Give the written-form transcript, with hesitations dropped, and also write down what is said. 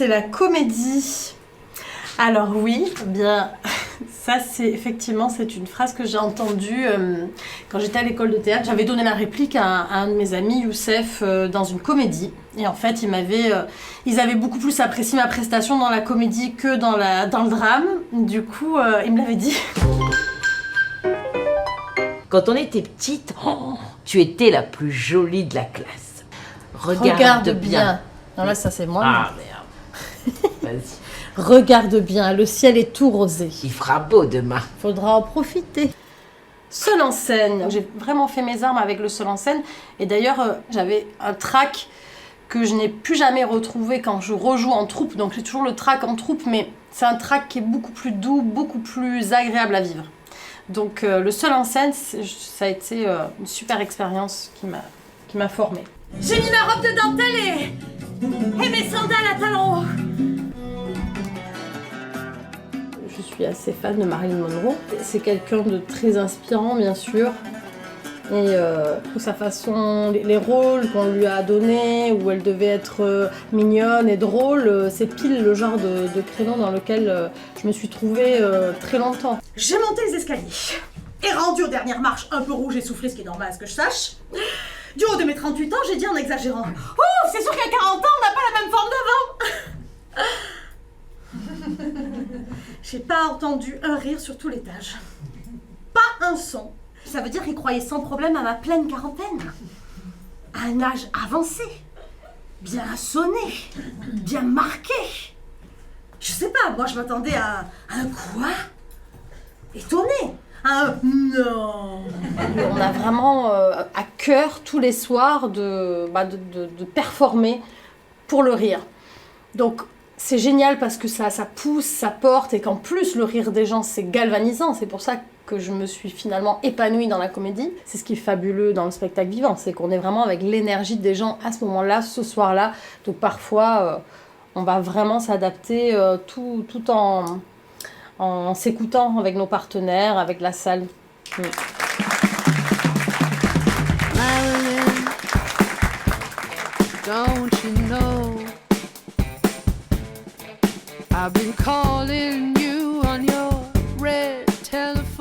c'est la comédie. Alors oui, bien, ça c'est effectivement c'est une phrase que j'ai entendue quand j'étais à l'école de théâtre. J'avais donné la réplique à un de mes amis, Youssef, dans une comédie. Et en fait, ils avaient beaucoup plus apprécié ma prestation dans la comédie que dans le drame. Du coup, ils me l'avaient dit. Quand on était petite, tu étais la plus jolie de la classe. Regarde bien. Non là, ça c'est moi. Ah merde. Vas-y. Regarde bien, le ciel est tout rosé. Il fera beau demain. Faudra en profiter. Seul en scène. J'ai vraiment fait mes armes avec le seul en scène. Et d'ailleurs, j'avais un track que je n'ai plus jamais retrouvé quand je rejoue en troupe. Donc j'ai toujours le track en troupe, mais c'est un track qui est beaucoup plus doux, beaucoup plus agréable à vivre. Donc le seul en scène, ça a été une super expérience qui m'a formée. J'ai mis ma robe de dentelle et mes sandales à talons hauts. Je suis assez fan de Marilyn Monroe. C'est quelqu'un de très inspirant, bien sûr. Et pour sa façon, les rôles qu'on lui a donnés, où elle devait être mignonne et drôle, c'est pile le genre de créneau dans lequel je me suis trouvée très longtemps. J'ai monté les escaliers et rendu aux dernières marches un peu rouge et soufflé, ce qui est normal à ce que je sache. Du haut de mes 38 ans, j'ai dit en exagérant: oh, c'est sûr qu'à 40 ans, on n'a pas la même forme d'avant. J'ai pas entendu un rire sur tout l'étage. Pas un son. Ça veut dire qu'ils croyaient sans problème à ma pleine quarantaine. À un âge avancé. Bien sonné. Bien marqué. Je sais pas, moi je m'attendais à un quoi? Étonné. Un non. On a vraiment à cœur tous les soirs de performer pour le rire. Donc c'est génial parce que ça pousse, ça porte et qu'en plus le rire des gens c'est galvanisant. C'est pour ça que je me suis finalement épanouie dans la comédie. C'est ce qui est fabuleux dans le spectacle vivant, c'est qu'on est vraiment avec l'énergie des gens à ce moment-là, ce soir-là. Donc parfois on va vraiment s'adapter tout en s'écoutant avec nos partenaires, avec la salle. Marilyn, don't you know I've been calling you on your red telephone.